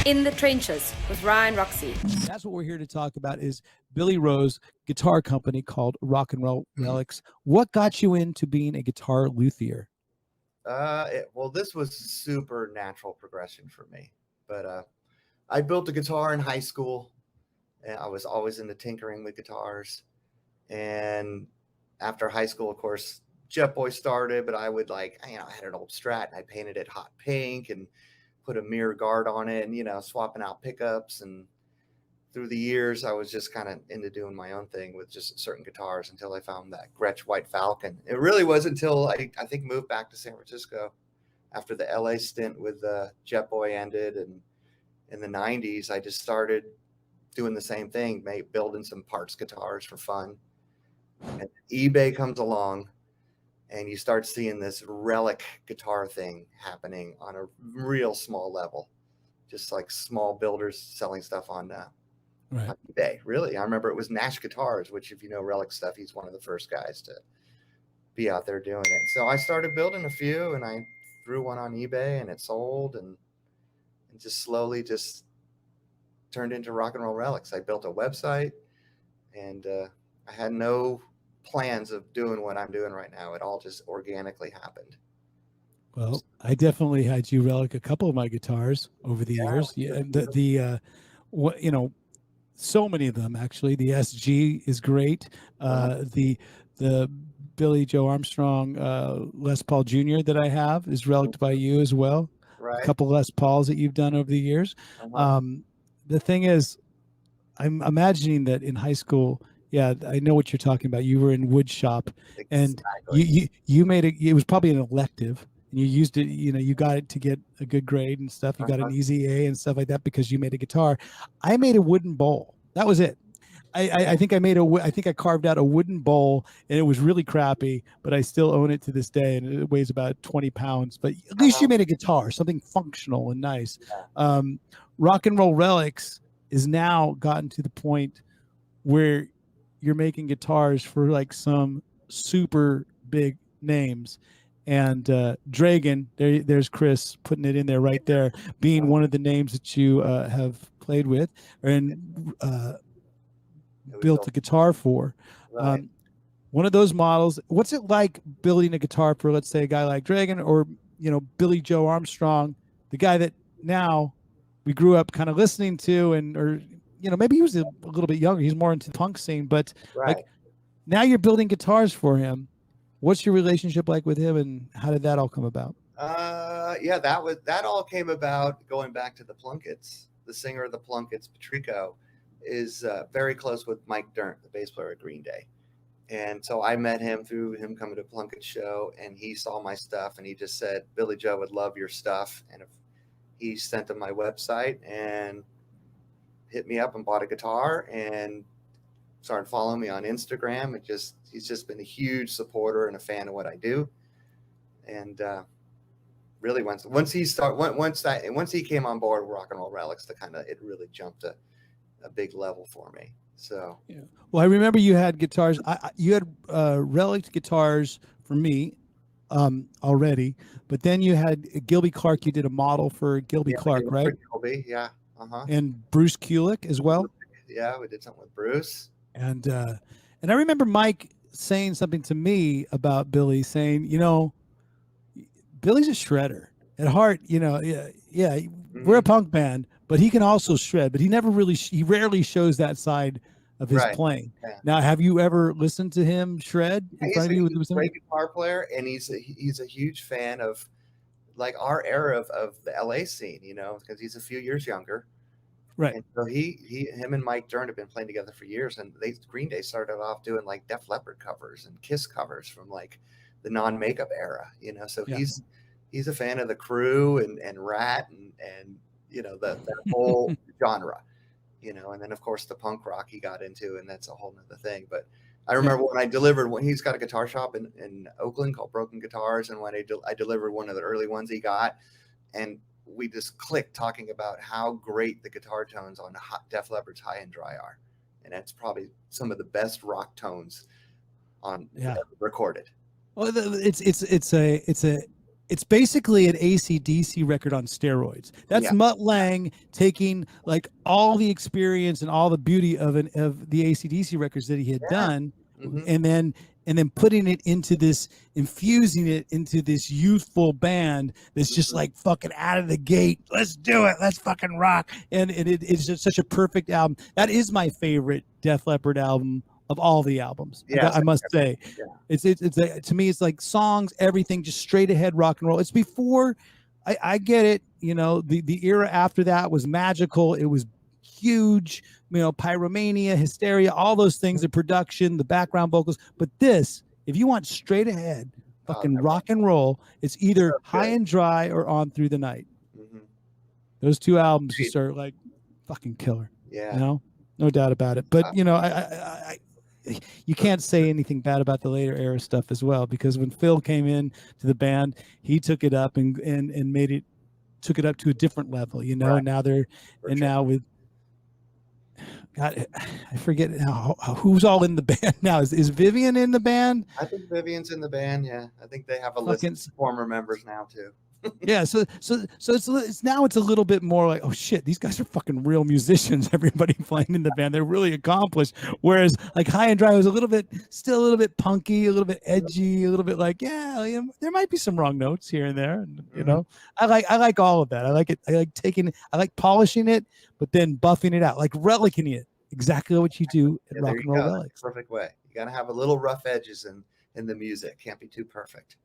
In the Trenches with Ryan Roxie. That's what we're here to talk about is Billy Rowe's guitar company called Rock N'Roll Relics. What got you into being a guitar luthier? Well, this was super natural progression for me. But I built a guitar in high school, and I was always into tinkering with guitars. And after high school, of course, Jetboy started, but I would I had an old Strat and I painted it hot pink and put a mirror guard on it and, swapping out pickups. And through the years, I was just kind of into doing my own thing with just certain guitars until I found that Gretsch White Falcon. It really was until I think moved back to San Francisco after the LA stint with Jetboy ended. And in the 90s, I just started doing the same thing, building some parts guitars for fun. And eBay comes along and you start seeing this relic guitar thing happening on a real small level, just like small builders selling stuff on eBay. Really, I remember it was Nash Guitars, which if you know relic stuff, he's one of the first guys to be out there doing it. So I started building a few and I threw one on eBay and it sold and just slowly just turned into Rock N'Roll Relics. I built a website and I had no plans of doing what I'm doing right now. It all just organically happened. Well, I definitely had you relic a couple of my guitars over the years. Yeah, so many of them actually. The SG is great. The Billy Joe Armstrong Les Paul Jr. that I have is reliced by you as well. Right. A couple Les Pauls that you've done over the years. The thing is, I'm imagining that in high school. Yeah, I know what you're talking about. You were in wood shop, and you made it. It was probably an elective, and you used it. You got it to get a good grade and stuff. You got an easy A and stuff like that because you made a guitar. I made a wooden bowl. That was it. I think I carved out a wooden bowl, and it was really crappy, but I still own it to this day, and it weighs about 20 pounds. But at least you made a guitar, something functional and nice. Rock N'Roll Relics is now gotten to the point where you're making guitars for like some super big names. And Dragon, there's Chris putting it in there right there, being one of the names that you have played with and built a guitar for. Right. One of those models. What's it like building a guitar for, let's say, a guy like Dragon or Billy Joe Armstrong, the guy that now we grew up kind of listening to, or maybe he was a little bit younger. He's more into the punk scene, but like now you're building guitars for him. What's your relationship like with him, and how did that all come about? That all came about going back to the Plunkets. The singer of the Plunkets, Patrico, is very close with Mike Dirnt, the bass player at Green Day. And so I met him through him coming to Plunkett show, and he saw my stuff, and he just said, Billy Joe would love your stuff. And if he sent him my website and hit me up and bought a guitar and started following me on Instagram. He's just been a huge supporter and a fan of what I do. And really once he came on board with Rock N'Roll Relics, it really jumped a big level for me. So yeah. Well, I remember you had guitars. You had relic guitars for me already, but then you had Gilby Clark. You did a model for Gilby Clark, right? Gilby, yeah. And Bruce Kulick as well. Yeah, we did something with Bruce. And I remember Mike saying something to me about Billy, saying, Billy's a shredder at heart. We're a punk band, but he can also shred. But he rarely shows that side of his playing. Yeah. Now, have you ever listened to him shred in front of you? He's a great guitar player, and he's a huge fan of like our era of the LA scene, because he's a few years younger. Right. And so him and Mike Dirnt have been playing together for years, and Green Day started off doing like Def Leppard covers and Kiss covers from like the non-makeup era, So he's a fan of the Crew and Rat and that whole genre, and then of course the punk rock he got into, and that's a whole nother thing. But I remember when he's got a guitar shop in Oakland called Broken Guitars, and when I delivered one of the early ones he got, and we just clicked talking about how great the guitar tones on Def Leppard's High and Dry are, and that's probably some of the best rock tones on recorded. Well, it's it's basically an AC/DC record on steroids. That's Mutt Lange taking like all the experience and all the beauty of the AC/DC records that he had done, and then putting it into this, infusing it into this youthful band that's just like fucking out of the gate. Let's do it. Let's fucking rock. And it's just such a perfect album. That is my favorite Def Leppard album of all the albums. I must say, it's to me, it's like songs, everything, just straight ahead rock and roll. It's before, I get it. You know, the era after that was magical. It was huge. You know, pyromania, hysteria, all those things, the production, the background vocals. But this, if you want straight ahead fucking rock and roll, it's either High and Dry or On Through the Night. Those two albums just are like fucking killer. You know, no doubt about it. But you know, you can't say anything bad about the later era stuff as well, because when Phil came in to the band, he took it up and took it up to a different level, you know. And now now with God, I forget now who's all in the band now. Is Vivian in the band? I think Vivian's in the band. Yeah, I think they have a list of former members now too. Yeah, so it's now it's a little bit more like, oh shit, these guys are fucking real musicians. Everybody playing in the band, they're really accomplished. Whereas like High and Dry was still a little bit punky, a little bit edgy, a little bit like, there might be some wrong notes here and there. And, you know, I like all of that. I like it. I like polishing it, but then buffing it out, like relicing it. Exactly what you do at Rock N'Roll Relics. Perfect way. You got to have a little rough edges in the music. Can't be too perfect.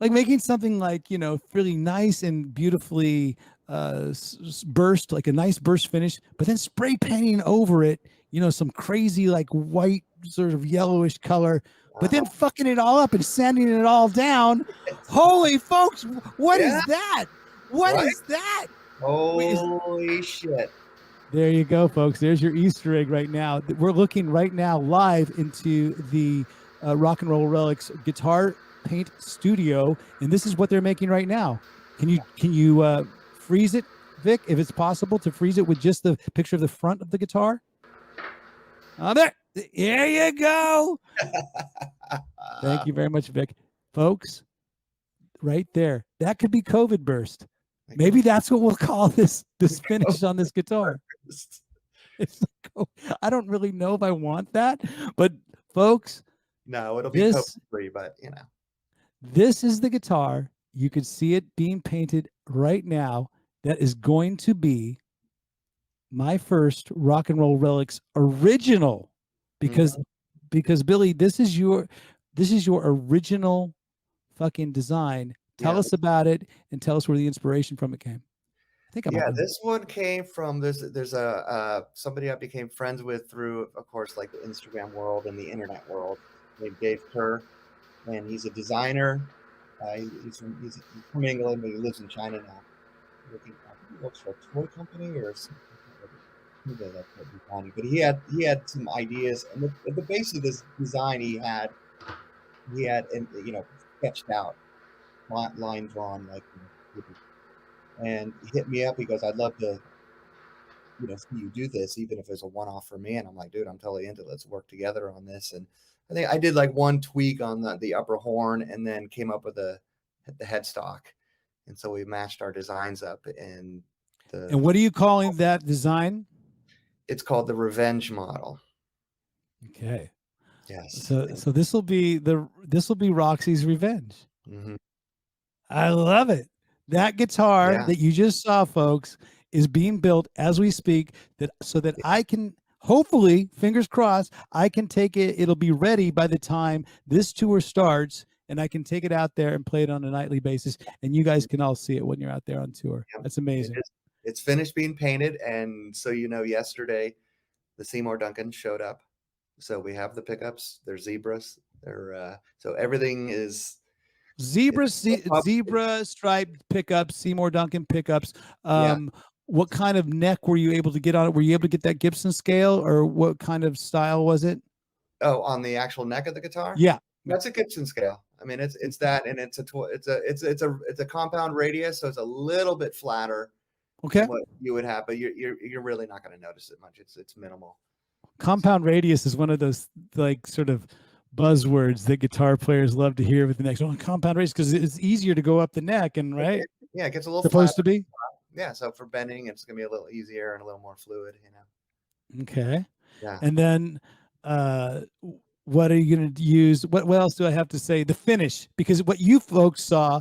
Like making something like, you know, really nice and beautifully burst, like a nice burst finish, but then spray painting over it, you know, some crazy like white sort of yellowish color, but then fucking it all up and sanding it all down. Holy folks, what is that? What is that? Holy shit. There you go, folks. There's your Easter egg right now. We're looking right now live into the Rock N'Roll Relics guitar paint studio, and this is what they're making right now. Can you freeze it, Vic, if it's possible to freeze it with just the picture of the front of the guitar? There you go. Thank you very much, Vic. Folks, right there, that could be COVID burst. Maybe that's what we'll call this finish on this guitar. I don't really know if I want that, but folks, no, it'll be COVID free, but you know. This is the guitar. You could see it being painted right now. That is going to be my first Rock N'Roll Relics original, because Billy, this is your original fucking design. Tell us about it and tell us where the inspiration from it came. I think this one came from there's a somebody I became friends with through, of course, like the Instagram world and the internet world. Named Dave Kerr. And he's a designer. He's from England, but he lives in China now. He works for a toy company or something. But he had some ideas, and at the base of this design, he had sketched out, line drawn, like, and he hit me up. He goes, "I'd love to, see you do this, even if it's a one-off for me." And I'm like, "Dude, I'm totally into it. Let's work together on this." And I think I did like one tweak on the upper horn, and then came up with the headstock, and so we matched our designs up. And what are you calling that design? It's called the Revenge model. Okay. Yes. So this will be Roxie's Revenge. I love it. That guitar that you just saw, folks, is being built as we speak. So that I can. Hopefully, fingers crossed, I can take it. It'll be ready by the time this tour starts, and I can take it out there and play it on a nightly basis. And you guys can all see it when you're out there on tour. That's amazing. It's finished being painted. And so, yesterday, the Seymour Duncan showed up. So we have the pickups. They're zebras. So everything is zebra striped pickups, Seymour Duncan pickups. What kind of neck were you able to get on it? Were you able to get that Gibson scale, or what kind of style was it? Oh, on the actual neck of the guitar? Yeah, that's a Gibson scale. I mean, it's that, and it's a compound radius, so it's a little bit flatter. Okay. Than what you would have, but you're really not going to notice it much. It's minimal. Compound radius is one of those like sort of buzzwords that guitar players love to hear with the neck. So compound raise, because it's easier to go up the neck, and right? Yeah, it gets a little supposed flat. to be. Yeah, so for bending, it's gonna be a little easier and a little more fluid, you know. Okay. Yeah. And then what are you going to use? What else do I have to say? The finish, because what you folks saw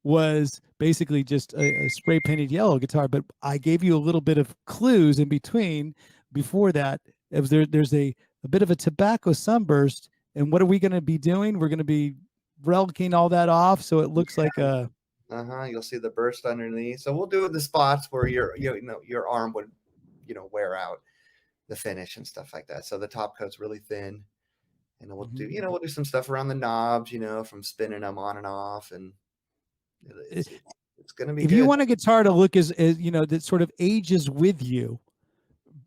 was basically just a spray painted yellow guitar, but I gave you a little bit of clues in between. Before that, it was there's a bit of a tobacco sunburst. And what are we going to be doing? We're going to be relicing all that off, so it looks like a You'll see the burst underneath. So we'll do it in the spots where your arm would, wear out the finish and stuff like that. So the top coat's really thin, and we'll we'll do some stuff around the knobs, from spinning them on and off, and it's gonna be. If good. you want a guitar to look as that sort of ages with you,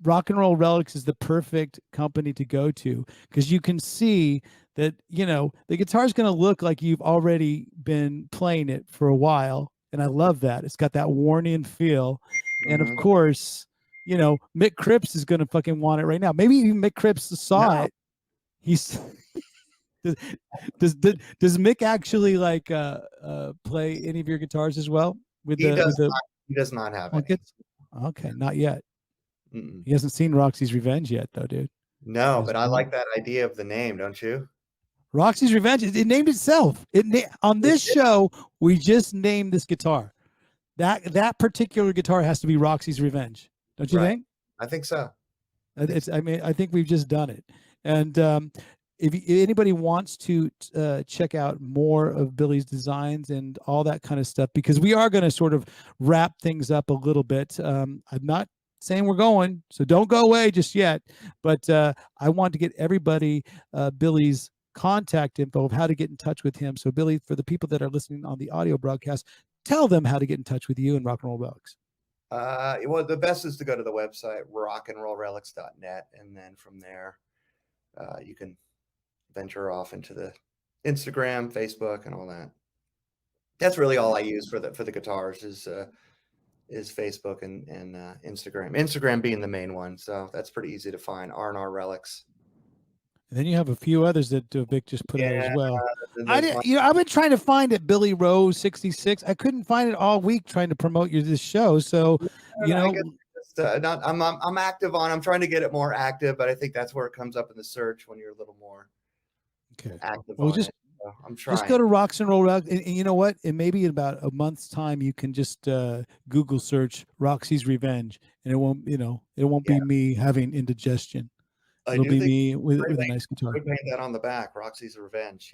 Rock N'Roll Relics is the perfect company to go to, because you can see that the guitar is going to look like you've already been playing it for a while, and I love that. It's got that worn-in feel, and of course, Mick Cripps is going to fucking want it right now. Maybe even Mick Cripps saw it. He's does Mick actually like play any of your guitars as well? He does not have any. Okay, not yet. He hasn't seen Roxie's Revenge yet, though, dude. No, but I like that idea of the name, don't you? Roxie's Revenge. It named itself. On this show, we just named this guitar. That particular guitar has to be Roxie's Revenge. Don't you think? I think so. I think we've just done it. And if anybody wants to check out more of Billy's designs and all that kind of stuff, because we are going to sort of wrap things up a little bit. I'm not saying we're going, so don't go away just yet. But I want to get everybody Billy's contact info of how to get in touch with him. So Billy, for the people that are listening on the audio broadcast, tell them how to get in touch with you and Rock N'Roll Relics. Well, the best is to go to the website rocknrollrelics.net, and then from there you can venture off into the Instagram, Facebook, and all that. That's really all I use for the guitars is Facebook and Instagram. Instagram being the main one, so that's pretty easy to find. R&R Relics. And then you have a few others that Vic just put out as well. I've been trying to find it, Billy Rowe 66. I couldn't find it all week trying to promote this show. So, I'm active on. I'm trying to get it more active, but I think that's where it comes up in the search when you're a little more active. Well, I'm trying. Just go to Rock N'Roll Relics, and you know what? And maybe in about a month's time, you can just Google search Roxie's Revenge, and it won't be me having indigestion. It'll be me with a nice guitar. I paint that on the back, Roxie's Revenge,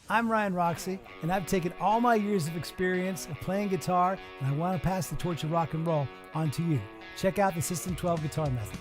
I'm Ryan Roxie, and I've taken all my years of experience of playing guitar, and I want to pass the torch of rock and roll on to you. Check out the System 12 Guitar Method.